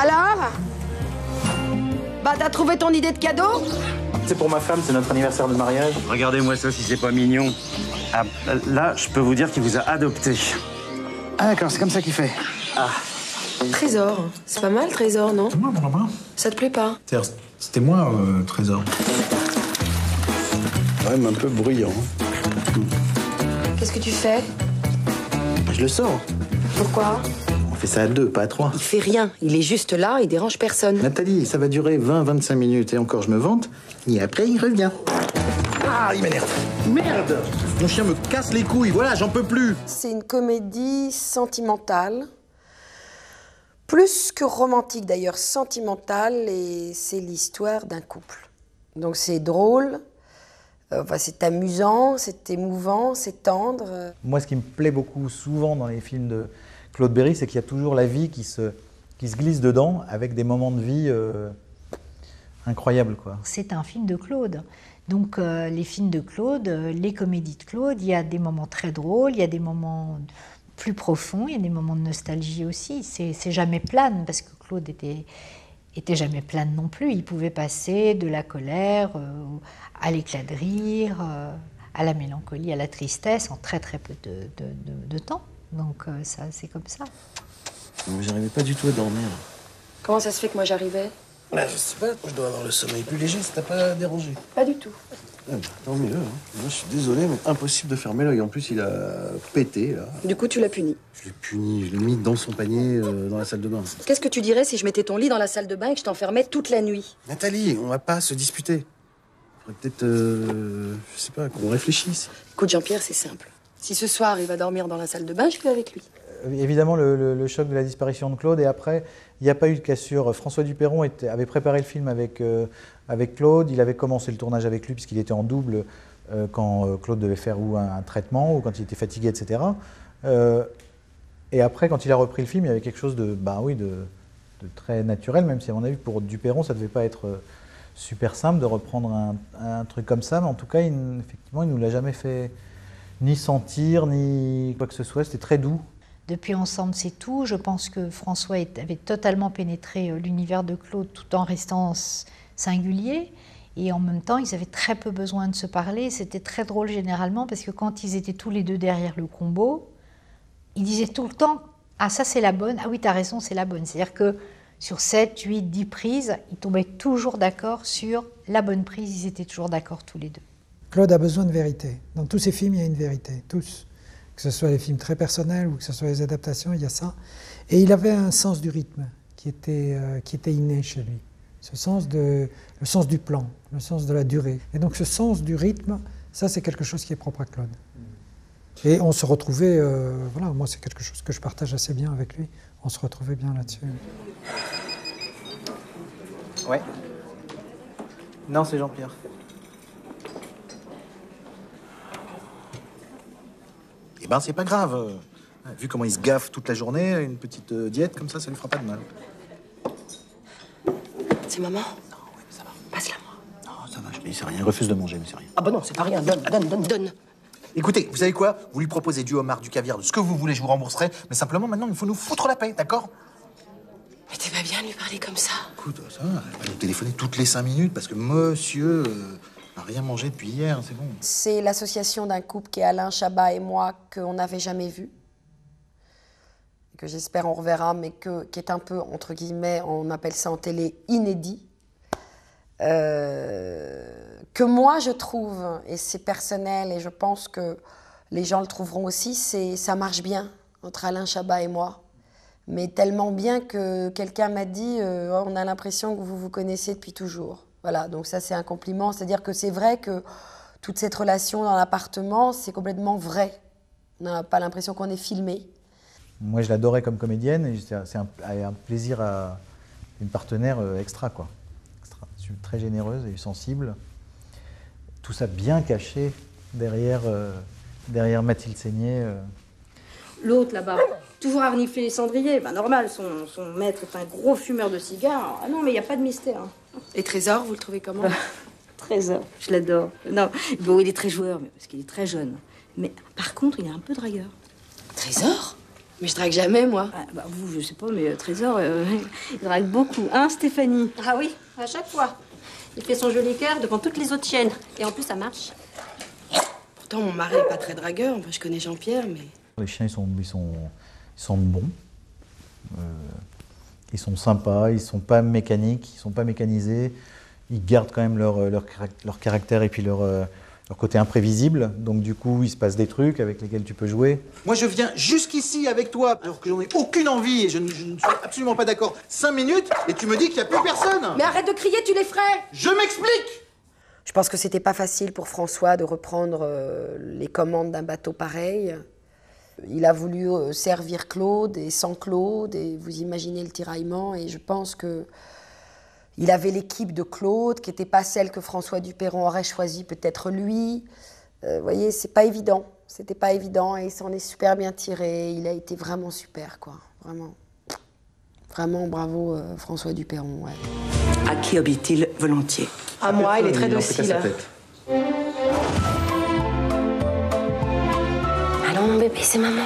Alors? Bah, t'as trouvé ton idée de cadeau? C'est pour ma femme, c'est notre anniversaire de mariage. Regardez-moi ça si c'est pas mignon. Ah, là, je peux vous dire qu'il vous a adopté. Ah d'accord, c'est comme ça qu'il fait. Ah. Trésor. C'est pas mal, Trésor, non? Moi, mon maman. Ça te plaît pas? C'était moi, Trésor. Quand même un peu bruyant. Qu'est-ce que tu fais? Je le sors. Pourquoi? On fait ça à 2, pas à 3. Il fait rien. Il est juste là, il dérange personne. Nathalie, ça va durer 20-25 minutes et encore je me vante. Et après, il revient. Ah, il m'énerve. Merde! Mon chien me casse les couilles, voilà, j'en peux plus. C'est une comédie sentimentale. Plus que romantique d'ailleurs, sentimentale, et c'est l'histoire d'un couple. Donc c'est drôle, c'est amusant, c'est émouvant, c'est tendre. Moi, ce qui me plaît beaucoup souvent dans les films de Claude Berry, c'est qu'il y a toujours la vie qui se glisse dedans, avec des moments de vie incroyables, quoi. C'est un film de Claude. Donc les films de Claude, les comédies de Claude, il y a des moments très drôles, il y a des moments plus profonds, il y a des moments de nostalgie aussi. C'est jamais plane, parce que Claude était jamais plane non plus. Il pouvait passer de la colère à l'éclat de rire, à la mélancolie, à la tristesse en très très peu de temps. Donc ça, c'est comme ça. J'arrivais pas du tout à dormir. Comment ça se fait que moi j'arrivais? Bah, je sais pas, je dois avoir le sommeil plus léger, ça t'a pas dérangé? Pas du tout. Ah bah, tant mieux, hein. Moi, je suis désolé, mais impossible de fermer l'œil. En plus, il a pété, là. Du coup, tu l'as puni. Je l'ai puni, je l'ai mis dans son panier, dans la salle de bain. Qu'est-ce que tu dirais si je mettais ton lit dans la salle de bain et que je t'enfermais toute la nuit? Nathalie, on va pas se disputer. Faudrait peut-être, je sais pas, qu'on réfléchisse. Écoute, Jean-Pierre, c'est simple. Si ce soir, il va dormir dans la salle de bain, je vais avec lui. Évidemment, le choc de la disparition de Claude, et après, il n'y a pas eu de cassure. François Dupeyron avait préparé le film avec Claude, il avait commencé le tournage avec lui, puisqu'il était en double quand Claude devait faire ou un traitement, ou quand il était fatigué, etc. Et après, quand il a repris le film, il y avait quelque chose de très naturel, même si à mon avis, pour Dupeyron, ça ne devait pas être super simple de reprendre un truc comme ça, mais en tout cas, effectivement, il ne nous l'a jamais fait ni sentir, ni quoi que ce soit, c'était très doux. Depuis Ensemble, c'est tout. Je pense que François avait totalement pénétré l'univers de Claude tout en restant singulier. Et en même temps, ils avaient très peu besoin de se parler. C'était très drôle généralement parce que quand ils étaient tous les deux derrière le combo, ils disaient tout le temps « Ah, ça c'est la bonne. Ah oui, t'as raison, c'est la bonne. » C'est-à-dire que sur 7, 8, 10 prises, ils tombaient toujours d'accord sur la bonne prise. Ils étaient toujours d'accord tous les deux. Claude a besoin de vérité. Dans tous ses films, il y a une vérité, tous. Que ce soit les films très personnels ou que ce soit les adaptations, il y a ça. Et il avait un sens du rythme qui était inné chez lui. Le sens du plan, le sens de la durée. Et donc ce sens du rythme, ça c'est quelque chose qui est propre à Claude. Et on se retrouvait, voilà, moi c'est quelque chose que je partage assez bien avec lui. On se retrouvait bien là-dessus. Ouais. Non, c'est Jean-Pierre. Eh ben, c'est pas grave. Vu comment il se gaffe toute la journée, une petite diète comme ça lui fera pas de mal. C'est maman? Non, oui, mais ça va. Passe-la moi. Non, ça va, je dis c'est rien. Il refuse de manger, mais c'est rien. Ah bah non, c'est pas rien. Donne. Écoutez, vous savez quoi? Vous lui proposez du homard, du caviar, de ce que vous voulez, je vous rembourserai. Mais simplement, maintenant, il faut nous foutre la paix, d'accord? Mais t'es pas bien de lui parler comme ça. Écoute, ça va, elle va nous téléphoner toutes les 5 minutes parce que monsieur n'a rien mangé depuis hier, c'est bon. C'est l'association d'un couple qui est Alain Chabat et moi qu'on n'avait jamais vu. Que j'espère on reverra, mais qui est un peu, entre guillemets, on appelle ça en télé, inédit. Que moi je trouve, et c'est personnel, et je pense que les gens le trouveront aussi, ça marche bien entre Alain Chabat et moi. Mais tellement bien que quelqu'un m'a dit on a l'impression que vous vous connaissez depuis toujours. Voilà, donc ça c'est un compliment, c'est-à-dire que c'est vrai que toute cette relation dans l'appartement, c'est complètement vrai. On n'a pas l'impression qu'on est filmé. Moi je l'adorais comme comédienne, et c'est un plaisir une partenaire extra, quoi. Extra. Je suis très généreuse et sensible. Tout ça bien caché derrière Mathilde Seigné. L'autre là-bas, toujours à renifler les cendriers. Ben normal, son maître est un gros fumeur de cigares. Ah non, mais il n'y a pas de mystère. Hein. Et Trésor, vous le trouvez comment? Trésor, je l'adore. Non, bon, il est très joueur, mais parce qu'il est très jeune. Mais par contre, il est un peu dragueur. Trésor? Mais je drague jamais, moi. Ah, bah, vous, je sais pas, mais Trésor, il drague beaucoup. Hein, Stéphanie? Ah oui, à chaque fois. Il fait son joli cœur devant toutes les autres chiennes. Et en plus, ça marche. Pourtant, mon mari est pas très dragueur. Enfin, je connais Jean-Pierre, mais... Les chiens, ils sont bons. Ils sont sympas, ils sont pas mécaniques, ils sont pas mécanisés. Ils gardent quand même leur caractère et puis leur côté imprévisible. Donc du coup, il se passe des trucs avec lesquels tu peux jouer. Moi, je viens jusqu'ici avec toi, alors que j'en ai aucune envie et je ne suis absolument pas d'accord. 5 minutes et tu me dis qu'il n'y a plus personne. Mais arrête de crier, tu les ferais. Je m'explique. Je pense que c'était pas facile pour François de reprendre les commandes d'un bateau pareil. Il a voulu servir Claude et sans Claude, et vous imaginez le tiraillement. Et je pense que il avait l'équipe de Claude, qui n'était pas celle que François Dupeyron aurait choisi, peut-être lui. Vous voyez, c'est pas évident. C'était pas évident et il s'en est super bien tiré. Il a été vraiment super, quoi. Vraiment. Vraiment, bravo François Dupeyron. Ouais. À qui obéit-il volontiers? À moi, il est très docile. Allons, mon bébé, c'est maman.